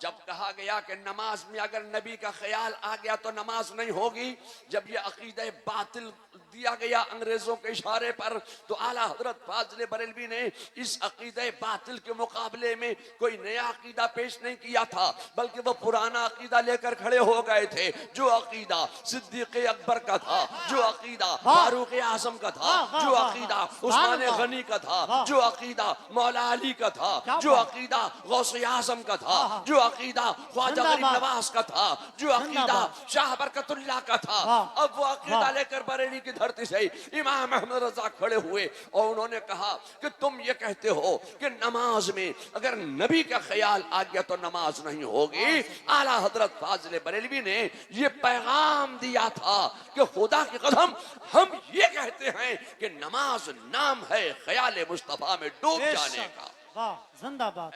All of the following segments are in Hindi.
जब कहा गया कि नमाज में अगर नबी का ख्याल आ गया तो नमाज नहीं होगी, जब ये अकीदा बातिल दिया गया अंग्रेजों के इशारे पर, तो आला हजरत फाजिल बरेलवी ने इस अकीदा बातिल के मुकाबले में कोई नया अकीदा पेश नहीं किया था, बल्कि वो पुराना अकीदा लेकर खड़े हो गए थे। जो अकीदा सिद्दीक अकबर का था, जो अकीदा फारूक आजम का था, जो अकीदा उस्मान गनी का था, जो अकीदा मौला अली का था, जो अकीदा गौसे आजम का था, जो अकीदा ख्वाजा गरीब नवाज का था, जो अकीदा शाह बरकतुल्लाह का था, अब वो अकीदा लेकर बरेली की धरती से इमाम अहमद रजा खड़े हुए और उन्होंने कहा कि तुम ये कहते हो कि नमाज में अगर नबी का ख्याल आ गया तो नमाज नहीं होगी। आला हजरत फाजिल बरेलवी ने ये पैगाम दिया था कि खुदा की कसम हम ये कहते हैं कि नमाज नाम है ख्याल मुस्तफा में डूब जाने का। वाह, जिंदाबाद।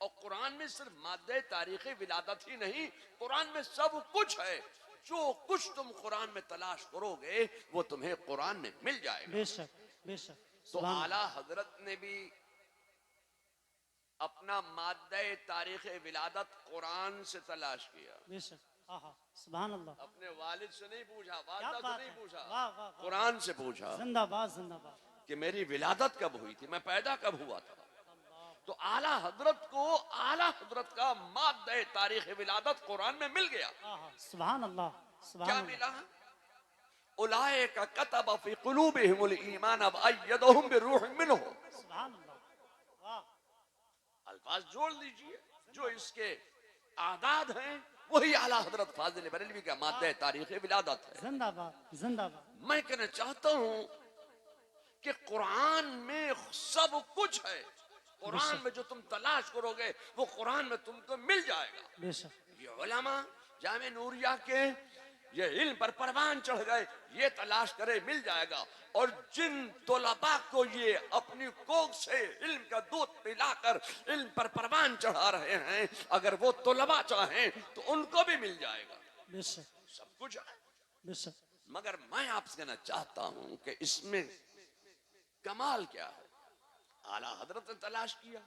और कुरान में सिर्फ मादे तारीख विलादत ही नहीं, कुरान में सब कुछ है। जो कुछ तुम कुरान में तलाश करोगे वो तुम्हें कुरान में मिल जाएगा। बेशक बेशक। तो आला हजरत ने भी अपना मादे तारीख विलादत कुरान से तलाश किया। बेशक। सुभान अल्लाह। अपने वालिद से नहीं पूछा, वालिदा से नहीं पूछा, वाह वाह, कुरान से पूछा। जिंदाबाद जिंदाबाद। कि मेरी विलादत कब हुई थी, मैं पैदा कब हुआ था। तो आला हजरत को आला हजरत का मादे तारीख विलादत कुरान में मिल गया। सुभान अल्लाह। क्या मिला? उलाइका कतब फी कुलूबिहिमुल ईमान व अय्यदहुम बिरूहिम मिन्हु। सुभान अल्लाह। वाह, अल्फाज जोड़ लीजिए, जो इसके आदाद हैं वही आला हजरत फाजिल बरेलवी का मादे तारीख विलादत है। जिंदाबाद जिंदाबाद। मैं कहना चाहता हूं कि कुरान में सब कुछ है। कुरान में जो तुम तलाश करोगे वो कुरान में तुमको मिल जाएगा। बेशक। ये उलमा जामे नूरिया के ये इल्म पर परवान चढ़ गए, ये तलाश करे मिल जाएगा। और जिन तोलबा को ये अपनी कोख से इल्म का दूध पिलाकर इल्म पर परवान चढ़ा रहे हैं, अगर वो तोलबा चाहें तो उनको भी मिल जाएगा। बेशक। सब कुछ है। बेशक। मगर मैं आपसे कहना चाहता हूं कि इसमें कमाल क्या है। आला हजरत ने तलाश किया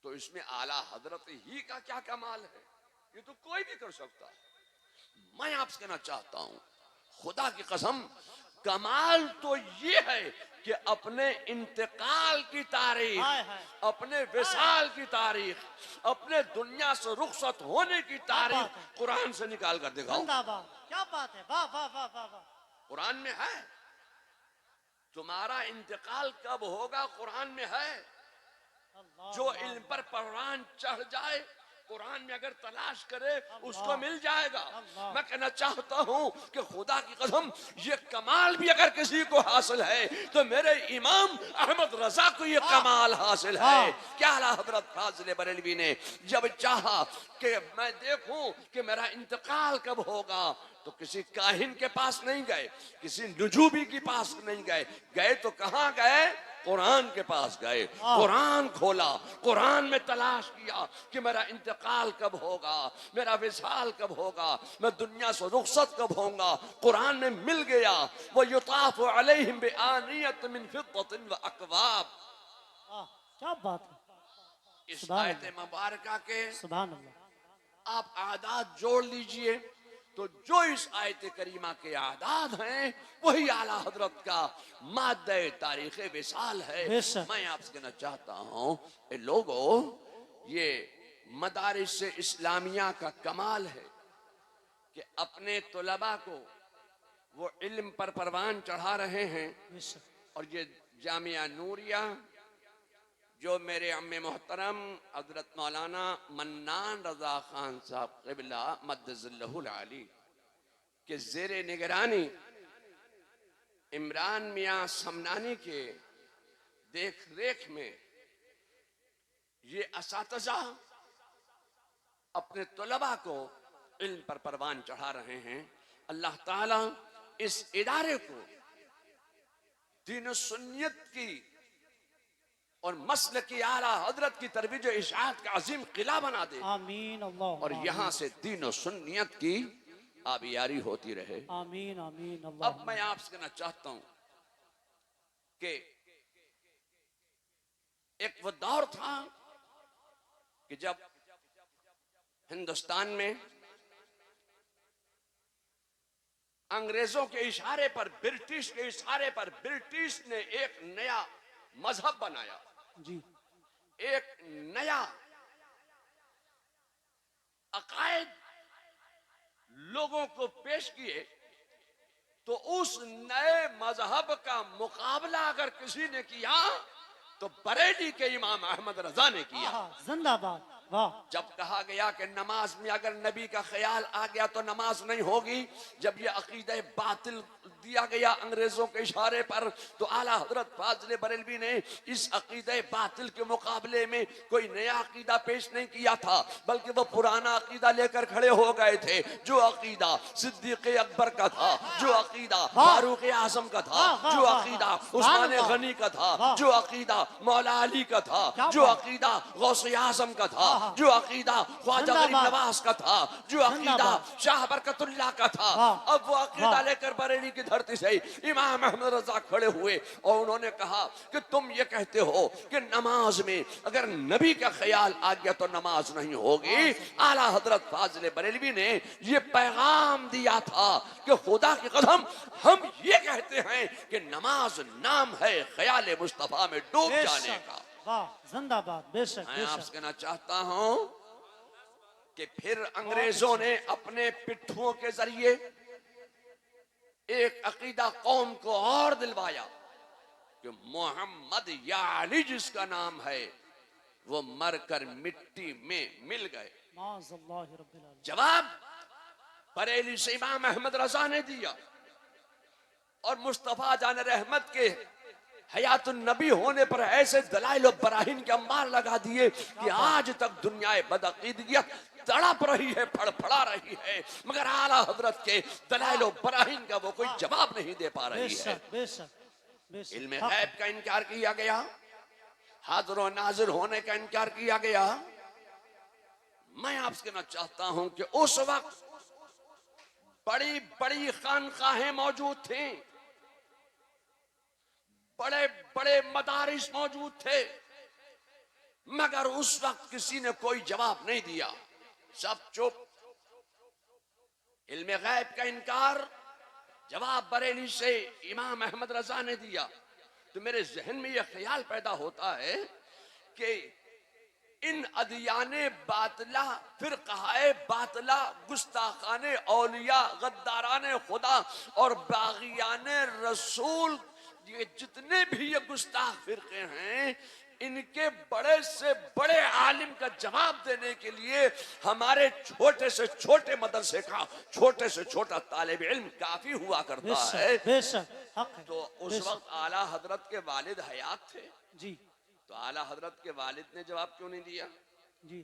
तो इसमें आला हजरत ही का क्या कमाल है, ये तो कोई भी कर सकता है। मैं आपसे कहना चाहता हूं खुदा की कसम, कमाल तो ये है कि अपने इंतकाल की तारीख, अपने विसाल की तारीख, अपने दुनिया से रुखसत होने की तारीख कुरान से निकाल कर दिखाओ। क्या बात है, वाह वाह वाह वाह वाह। कुरान में है। तुम्हारा इंतकाल कब होगा कुरान में है। जो इल्म पर परवान चढ़ जाए कुरान में अगर तलाश करे उसको मिल जाएगा। मैं कहना चाहता हूं कि खुदा की कसम ये कमाल भी अगर किसी को हासिल है तो मेरे इमाम अहमद रजा को ये कमाल हासिल है। क्या आला हजरत फाजिल बरेलवी ने जब चाहा कि मैं देखूं कि मेरा इंतकाल कब होगा तो किसी काहिन के पास नहीं गए, किसी नुजूबी के पास नहीं गए, गए तो कहां गए? कुरान के पास गए, कुरान खोला, कुरान में तलाश किया कि मेरा इंतकाल कब होगा, मेरा विसाल कब होगा, मैं दुनिया से रुखसत कब होऊंगा। कुरान में मिल गया। वो युताफु अलैहिम बिआनियत मिन फिद्दतिन व अकवाब। क्या बात है। इस आयत मुबारका के सुभान अल्लाह आप आदाद जोड़ लीजिए तो जो इस आयत करीमा के आदाद हैं वही आला हजरत का मादे तारीख विसाल है। मैं आपसे कहना चाहता हूं लोगों, ये मदारिस इस्लामिया का कमाल है कि अपने तुलबा को वो इल्म पर परवान चढ़ा रहे हैं। और ये जामिया नूरिया जो मेरे अम्मे मोहतरम हजरत मौलाना मन्नान रजा खान साहब क़िबला मद्दज़िल्लहुल आली के ज़ेरे निगरानी इमरान मियाँ समनानी के देख रेख में ये असातिज़ा अपने तलबा को इल्म पर परवान चढ़ा रहे हैं। अल्लाह ताला इस इदारे को दीन सुन्नियत की और मसल की आला हजरत की तरवीज इशाअत का अजीम किला बना दे। आमीन अल्लाह। और यहाँ से दीन और सुन्नियत की आबियारी होती रहे। आमीन आमीन अल्लाह। अब मैं आपसे कहना चाहता हूं कि एक वो दौर था कि जब हिंदुस्तान में अंग्रेजों के इशारे पर, ब्रिटिश के इशारे पर, ब्रिटिश ने एक नया मजहब बनाया, जी एक नया अकायद लोगों को पेश किए। तो उस नए मजहब का मुकाबला अगर किसी ने किया तो बरेली के इमाम अहमद रजा ने किया। जिंदाबाद, वाह। जब कहा गया कि नमाज में अगर नबी का ख्याल आ गया तो नमाज नहीं होगी, जब ये अकीदे बातिल दिया गया अंग्रेजों के इशारे पर, तो आला हजरत फाजिल बरेलवी ने इस अकीदे बातिल के मुकाबले में कोई नया अकीदा पेश नहीं किया था, बल्कि वो पुराना अकीदा लेकर खड़े हो गए थे। जो अकीदा सिद्दीक अकबर का था, जो अकीदा फारूक आजम का था, जो अकीदा उस्मान गनी का था, जो अकीदा मौला अली का था, जो अकीदा गौसे आजम का था, जो अकीदा ख्वाजा गरीब नवाज का था, जो अकीदा शाह बरकतुल्लाह का था, अब वो अकीदा लेकर बरेली की धरती से इमाम अहमद रजा खड़े हुए और उन्होंने कहा कि तुम ये कहते हो कि नमाज में अगर नबी का ख्याल आ गया तो नमाज नहीं होगी। आला हजरत फाजिल बरेलवी ने ये पैगाम दिया था कि खुदा की कसम हम ये कहते हैं कि नमाज नाम है ख्याल मुस्तफा में डूब जाने का। वाह, जिंदाबाद, बेशक मैं बेशक। आपसे कहना चाहता हूं कि फिर अंग्रेजों ने अपने पिट्ठुओं के जरिए एक अकीदा कौम को और दिलवाया कि मोहम्मद या अली जिसका नाम है वो मरकर मिट्टी में मिल गए। माज़अल्लाह रब्बिल आलमीन। जवाब बरेली से इमाम अहमद रजा ने दिया और मुस्तफा जान रहमत के हयातुन नबी होने पर ऐसे दलाइल और बराहीन के अंबार लगा दिए कि आज तक दुनिया बदअकीदगियत तड़प रही है, फड़फड़ा रही है, मगर आला हजरत के दलाइल और बराहीन का वो कोई जवाब नहीं दे पा रही है। बेशक बेशक। इल्म गैब का इनकार किया गया, हाजिर और नाजिर होने का इनकार किया गया। मैं आपसे कहना चाहता हूं कि उस वक्त बड़ी बड़ी खानकाहें मौजूद थी, बड़े बड़े मदारिस मौजूद थे, मगर उस वक्त किसी ने कोई जवाब नहीं दिया, सब चुप। इल्म गैब का इनकार जवाब बरेली से इमाम अहमद रजा ने दिया। तो मेरे जहन में यह ख्याल पैदा होता है कि इन अदियाने बातला, फिरकाए बातला, गुस्ताखाने औलिया, गद्दाराने खुदा और बागियाने रसूल, ये जितने भी ये गुस्ताख फिरके हैं, इनके बड़े से बड़े आलिम का जवाब देने के लिए हमारे छोटे से छोटे मदरसे का छोटे से छोटा तालिब इल्म काफी हुआ करता है। बेशक, हक है। तो उस वक्त आला हजरत के वालिद हयात थे। जी तो आला हजरत के वालिद ने जवाब क्यों नहीं दिया? जी।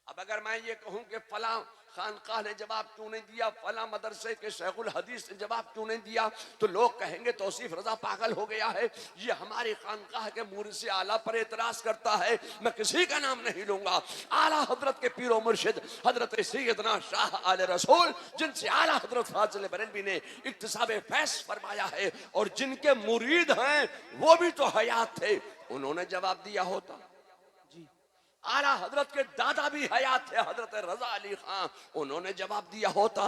अब अगर मैं ये कहूं कि फला खानकाह ने जवाब क्यों नहीं दिया, फला मदरसे के शेखुल हदीस ने जवाब क्यों नहीं दिया, तो लोग कहेंगे तौसीफ रजा पागल हो गया है, ये हमारी खानकाह के मुर्शिद आला पर एतराज करता है। मैं किसी का नाम नहीं लूंगा, आला हजरत के पीरो मुर्शिद हजरत सैयदना शाह आले रसूल, जिनसे आला हजरत फाजिल बरेलवी ने इक्तिसाब फैज फरमाया है और जिनके मुरीद हैं वो भी तो हयात थे, उन्होंने जवाब दिया होता। आला हजरत के दादा भी हयात थे, हजरत रजा अली खां, उन्होंने जवाब दिया होता,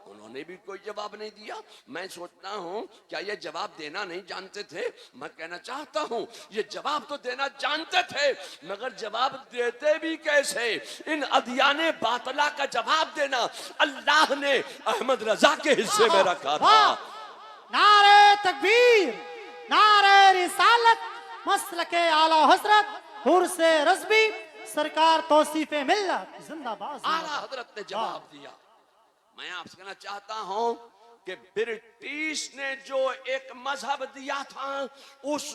उन्होंने भी कोई जवाब नहीं दिया। मैं सोचता हूं क्या ये जवाब देना नहीं जानते थे? मैं कहना चाहता हूं ये जवाब तो देना जानते थे, मगर जवाब देते भी कैसे? इन अदियाने बातला का जवाब देना अल्लाह ने अहमद रजा के हिस्से में रखा था। नारे तकबीर, नारे रिसालत, मसलके आला हजरत हुर्से रज़बी सरकार तौसीफे मिल्लत जिंदाबाद। आला हजरत ने जवाब दिया। मैं आपसे कहना चाहता हूं कि ब्रिटिश ने जो एक मजहब दिया था, उस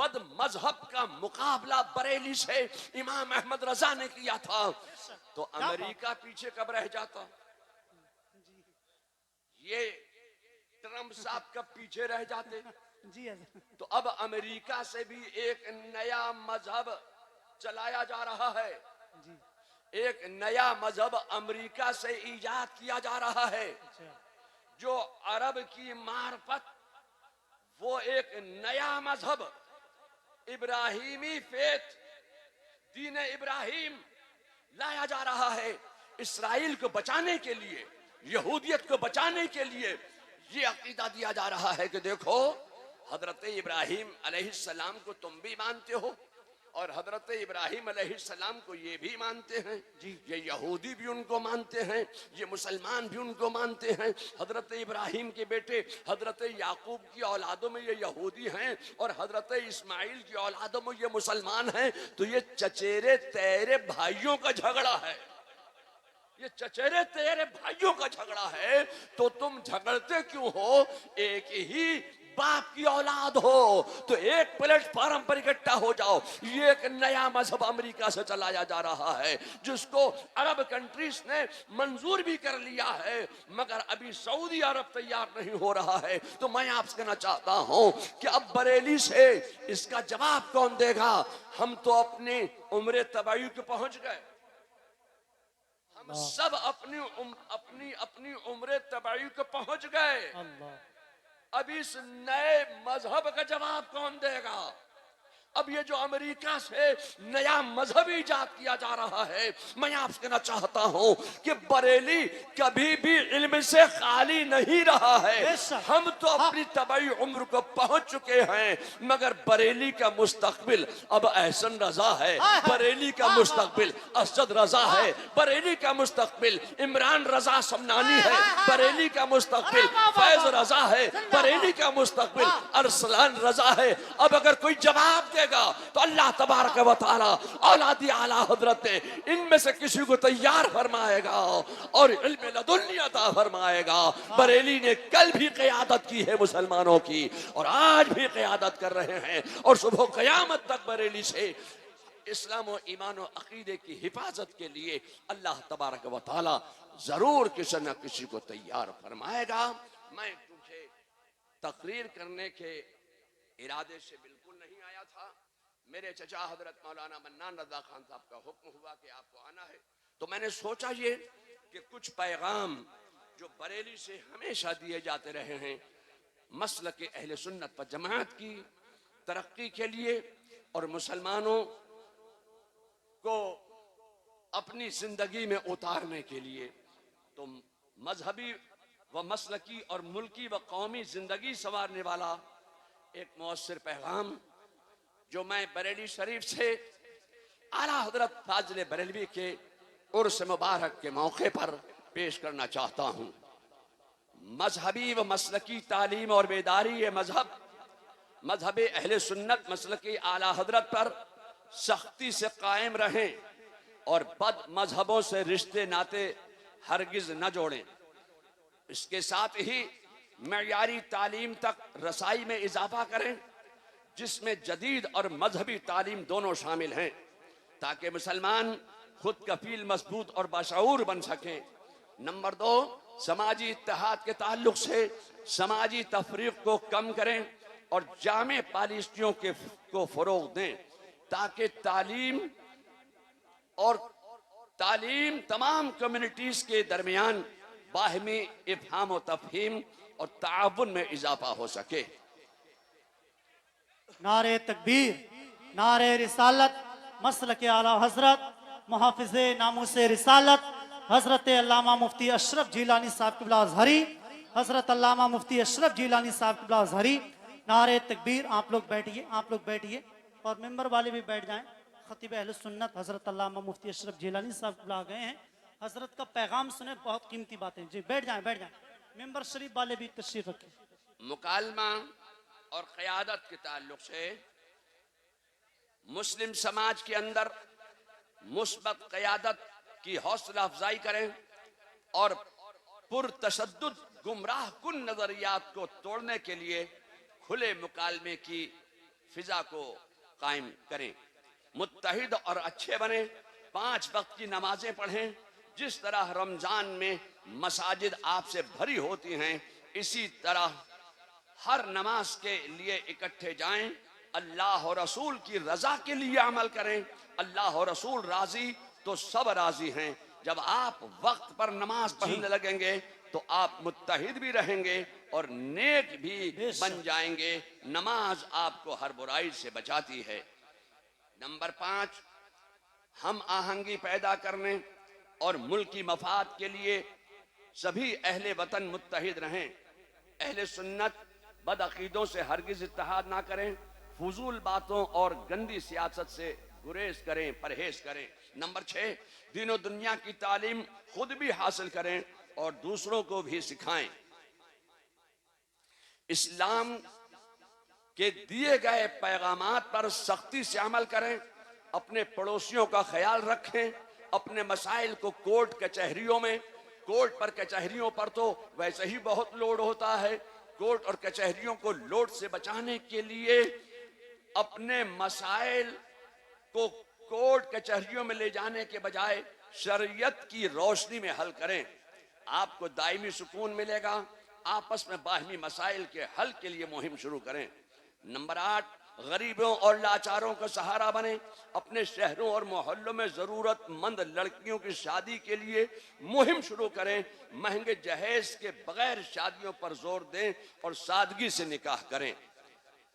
बद मजहब का मुकाबला बरेली से इमाम अहमद रजा ने किया था, तो अमेरिका पीछे कब रह जाता? ये ट्रम्प साहब कब पीछे रह जाते? जी। तो अब अमेरिका से भी एक नया मजहब चलाया जा रहा है, एक नया मजहब अमेरिका से इजाद किया जा रहा है, जो अरब की मार्फत वो एक नया मजहब इब्राहिमी फेथ, दीन इब्राहिम लाया दिया जा रहा है इसराइल को बचाने के लिए, यहूदियत को बचाने के लिए। ये अकीदा दिया जा रहा है कि देखो हजरत इब्राहिम अलैहिस्सलाम को तुम भी मानते हो और हजरत इब्राहिम अलैहिस्सलाम को ये भी मानते हैं, ये यहूदी भी उनको मानते हैं, ये मुसलमान भी उनको मानते हैं। हजरत इब्राहिम के बेटे हजरत याकूब की औलादों में ये यहूदी हैं और हजरत इस्माइल की औलादों में ये मुसलमान हैं। तो ये चचेरे तेरे भाइयों का झगड़ा है, ये चचेरे तेरे भाइयों का झगड़ा है। तो तुम झगड़ते क्यों हो? एक ही बाप की औलाद हो तो एक प्लेटफॉर्म पर इकट्ठा हो जाओ। ये एक नया मजहब अमेरिका से चलाया जा रहा है जिसको अरब कंट्रीज ने मंजूर भी कर लिया है, मगर अभी सऊदी अरब तैयार नहीं हो रहा है। तो मैं आपसे कहना चाहता हूं कि अब बरेली से इसका जवाब कौन देगा? हम तो अपनी उम्र तबाही पे पहुंच गए, हम सब अपनी उम्र तबाही को पहुंच गए। अब इस नए मजहब का जवाब कौन देगा? अब ये जो अमेरिका से नया मजहब इजाद किया जा रहा है, मैं आपसे कहना चाहता हूं कि बरेली कभी भी इल्म से खाली नहीं रहा है। हम तो अपनी तबाही उम्र को पहुंच चुके हैं, मगर बरेली का मुस्तकबिल अब एहसन रजा है, बरेली का मुस्तकबिल असद रजा है, बरेली का मुस्तकबिल इमरान रजा समनानी है, बरेली का मुस्तकबिल फैज रजा है, बरेली का मुस्तकबिल अरसलान रजा है। अब अगर कोई जवाब दे तो अल्लाह तबारक व तआला औलादी आला हजरत इनमें से किसी को तैयार फरमाएगा और इल्म लदुन्नी अता फरमाएगा। बरेली ने कल भी क़यादत की है मुसलमानों की और आज भी क़यादत कर रहे हैं और सुबह क़यामत तक बरेली से इस्लाम और ईमान और अकीदे की हिफाजत के लिए अल्लाह तबारक व तआला जरूर किसी न किसी को तैयार फरमाएगा। मैं तुझे तकरीर करने के इरादे से बिल्कुल नहीं आया था। मेरे चचा हजरत मौलाना मन्नान रजा खान साहब का हुक्म हुआ कि आपको आना है, तो मैंने सोचा ये कि कुछ पैगाम जो बरेली से हमेशा दिए जाते रहे हैं मसलक के अहले सुन्नत व जमात की तरक्की के लिए और मुसलमानों को अपनी जिंदगी में उतारने के लिए, तो मजहबी व मसलकी और मुल्की व कौमी जिंदगी संवारने वाला एक मौसर पैगाम जो मैं बरेली शरीफ से आला हजरत फाजिल बरेलवी के उर्स मुबारक के मौके पर पेश करना चाहता हूँ। मजहबी व मसलकी तालीम और बेदारी ये मजहब अहले सुन्नत मसलकी आला हजरत पर सख्ती से कायम रहें और बद मजहबों से रिश्ते नाते हरगिज न जोड़ें। इसके साथ ही मयारी तालीम तक रसाई में इजाफा करें जिसमें जदीद और मजहबी तालीम दोनों शामिल हैं, ताकि मुसलमान खुद कफील मजबूत और बाशऊर बन सकें। नंबर 2, समाजी इत्तेहाद के ताल्लुक से समाजी तफरीक को कम करें और जामे पॉलिसियों को फरोग दें ताकि तालीम तमाम कम्युनिटीज के दरमियान बाहमी इफ़हाम व तफहीम और ताउन में इजाफा हो सके। नारे तकबीर, नारे रिसालत, मसलक आला हजरत, मुहाफिज़े नामूसे रिसालत हजरत अल्लामा मुफ्ती अशरफ जिलानी साहब क़िबला अज़हरी, हजरत अल्लामा मुफ्ती अशरफ जिलानी साहब क़िबला अज़हरी। नारे तकबीर। आप लोग बैठिए और मेंबर वाले भी बैठ जाएं। खतीब अहले सुन्नत हजरत अल्लामा मुफ्ती अशरफ जिलानी साहब क़िबला गए हैं, हजरत का पैगाम सुने, बहुत कीमती बातें। जी बैठ जाएं। मेंबर शरीफ वाले भी तशरीफ रखें। मुकालमा और क़यादत के ताल्लुक से मुस्लिम समाज के अंदर मुस्बत क़यादत की हौसला अफजाई करें और पुरतशद्दुद गुमराह कुन नजरियात को तोड़ने के लिए खुले मुकालमे की फिजा को कायम करें। मुत्तहिद और अच्छे बने, 5 वक्त की नमाजें पढ़ें। जिस तरह रमजान में मसाजिद आपसे भरी होती हैं, इसी तरह हर नमाज के लिए इकट्ठे जाएं। अल्लाह और रसूल की रजा के लिए अमल करें। अल्लाह और रसूल राजी तो सब राजी हैं। जब आप वक्त पर नमाज पढ़ने लगेंगे तो आप मुत्तहिद भी रहेंगे और नेक भी बन जाएंगे। नमाज आपको हर बुराई से बचाती है। नंबर 5, हम आहंगी पैदा करने और मुल्क की मफाद के लिए सभी अहले वतन मुत्तहिद रहें। अहले सुन्नत बदअकीदों से हरगिज इत्तेहाद ना करें, फजूल बातों और गंदी सियासत से गुरेज करें, परहेज करें। नंबर 6, दीन दुनिया की तालीम खुद भी हासिल करें और दूसरों को भी सिखाएं। इस्लाम के दिए गए पैगामात पर सख्ती से अमल करें, अपने पड़ोसियों का ख्याल रखें, अपने मसाइल को कोर्ट पर कचहरियों पर तो वैसे ही बहुत लोड होता है। कोर्ट और कचहरियों को लोड से बचाने के लिए अपने मसाइल को कोर्ट कचहरियों में ले जाने के बजाय शरीयत की रोशनी में हल करें। आपको दायमी सुकून मिलेगा। आपस में बाहमी मसाइल के हल के लिए मुहिम शुरू करें। नंबर 8, गरीबों और लाचारों का सहारा बने। अपने शहरों और मोहल्लों में जरूरतमंद लड़कियों की शादी के लिए मुहिम शुरू करें। महंगे जहेज के बगैर शादियों पर जोर दें और सादगी से निकाह करें।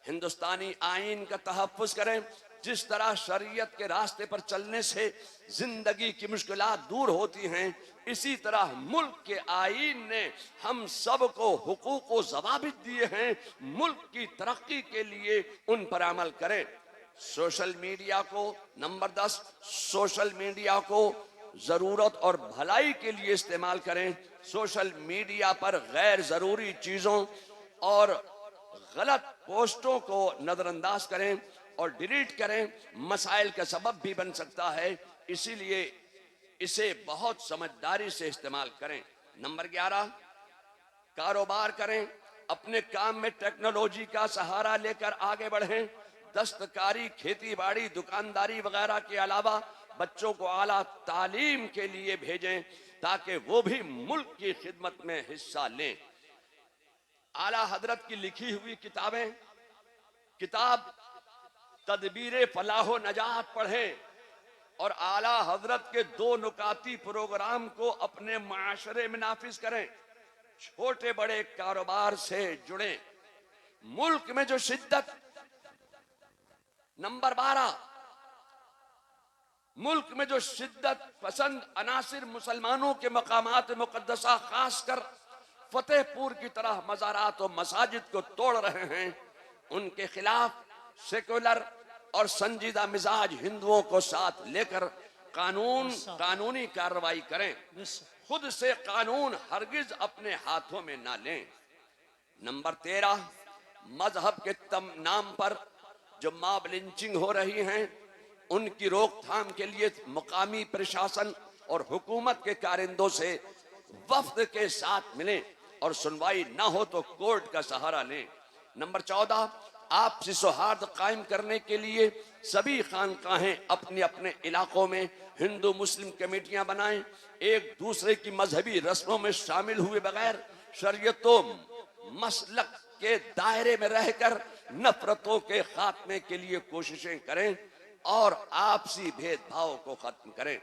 हिंदुस्तानी आईन का तहफ्फुज करें। जिस तरह शरीयत के रास्ते पर चलने से जिंदगी की मुश्किलात दूर होती हैं, इसी तरह मुल्क के आईन ने हम सब को हुकूक व ज़वाबित दिए हैं। मुल्क की तरक्की के लिए उन पर अमल करें। सोशल मीडिया को नंबर 10, सोशल मीडिया को जरूरत और भलाई के लिए इस्तेमाल करें। सोशल मीडिया पर गैर जरूरी चीजों और गलत पोस्टों को नजरअंदाज करें और डिलीट करें। मसाइल का सबब भी बन सकता है, इसीलिए इसे बहुत समझदारी से इस्तेमाल करें। नंबर 11, कारोबार करें। अपने काम में टेक्नोलॉजी का सहारा लेकर आगे बढ़ें। दस्तकारी, खेती बाड़ी, दुकानदारी वगैरह के अलावा बच्चों को आला तालीम के लिए भेजें ताकि वो भी मुल्क की खिदमत में हिस्सा लें। आला हजरत की लिखी हुई किताब तदबीर फलाहो नजात पढ़ें और आला हजरत के 2 नुकाती प्रोग्राम को अपने माशरे में नाफिज करें। छोटे बड़े कारोबार से जुड़े। मुल्क में जो शिद्दत, नंबर 12, मुल्क में जो शिद्दत पसंद अनासिर मुसलमानों के मकामात मुकद्दसा खासकर फतेहपुर की तरह मज़ारात और मसाजिद को तोड़ रहे हैं, उनके खिलाफ सेकुलर और संजीदा मिजाज हिंदुओं को साथ लेकर कानूनी कार्रवाई करें। खुद से कानून हरगिज अपने हाथों में ना लें। नंबर 13, मजहब के नाम पर जो मॉब लिंचिंग हो रही हैं, उनकी रोकथाम के लिए मुकामी प्रशासन और हुकूमत के कारिंदों से वफ्द के साथ मिलें और सुनवाई ना हो तो कोर्ट का सहारा लें। नंबर 14, आपसी सौहार्द कायम करने के लिए सभी खानकाहें अपने अपने इलाकों में हिंदू मुस्लिम कमेटियां बनाएं। एक दूसरे की मजहबी रस्मों में शामिल हुए बगैर शरीयतों मसलक के दायरे में रहकर नफरतों के खात्मे के लिए कोशिशें करें और आपसी भेदभाव को खत्म करें।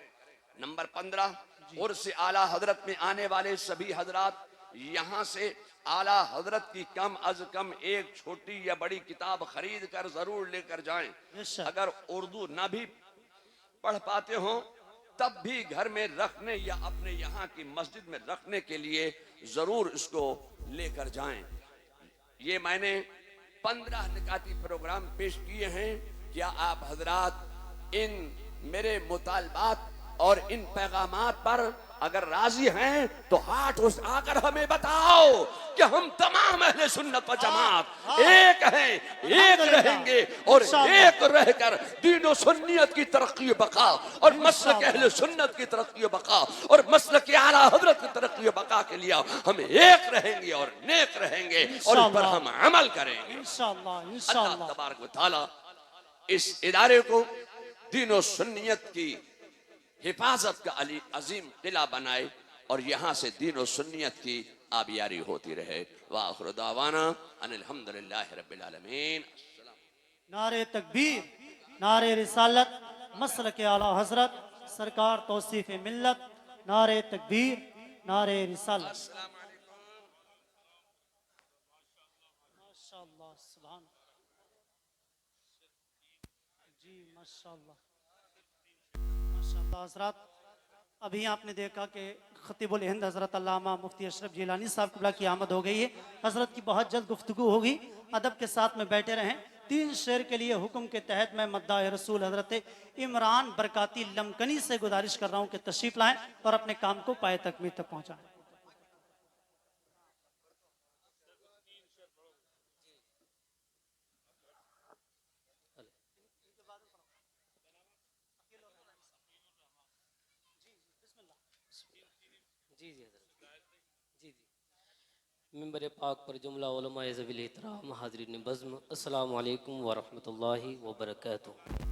नंबर 15, उर्स आला हजरत में आने वाले सभी हजरात यहाँ से आला हजरत की कम अज कम एक छोटी या बड़ी किताब खरीद कर जरूर लेकर जाएं। अगर उर्दू ना भी पढ़ पाते हो तब भी घर में रखने या अपने यहाँ की मस्जिद में रखने के लिए जरूर इसको लेकर जाएं। ये मैंने 15 निकाती प्रोग्राम पेश किए हैं। क्या आप हजरात इन मेरे मुतालबात और इन पैगामात पर अगर राजी हैं तो हाथ उठाकर हमें बताओ कि हम तमाम अहले सुन्नत व जमात एक हैं, एक रहेंगे और एक रहकर दीन सुन्नियत की तरक्की बका और मसलक अहले सुन्नत की तरक्की बका और मसलक आला हजरत की तरक्की बका के लिए हम एक रहेंगे और नेक रहेंगे और इस पर हम अमल करेंगे इंशाअल्लाह। अल्लाह तबारक व तआला इस इदारे को दीन सुन्नियत की हिफाजत का अजीम किला बनाए और यहाँ से दीन और सुन्नियत की आबियारी होती रहे। वाखिर दावाना अनिल हम्दुलिल्लाहि रब्बिल आलमीन। नारे तकबीर, नारे रिसालत, मसलक आला हजरत सरकार तौसीफ मिल्लत। नारे तकबीर, नारे रिसालत। माशाअल्लाह, सुभान जी, माशाअल्लाह। आला हज़रत, अभी आपने देखा कि खतीबुल हिंद हज़रत अल्लामा मुफ्ती अशरफ जिलानी साहब क़िबला की आमद हो गई है। हज़रत की बहुत जल्द गुफ्तगू होगी, अदब के साथ में बैठे रहें। 3 शेर के लिए हुक्म के तहत मैं मद्दाह रसूल हज़रत इमरान बरकाती लमकनी से गुजारिश कर रहा हूँ कि तशरीफ़ लाएँ और अपने काम को पाए तकमील तक पहुँचाएँ। जी जी हज़रत, जी जी। मिंबर पाक पर जुमला उलमा ज़वील एहतराम हाज़रीन बज़्म, अस्सलामु अलैकुम व रहमतुल्लाहि व बरकातुहू।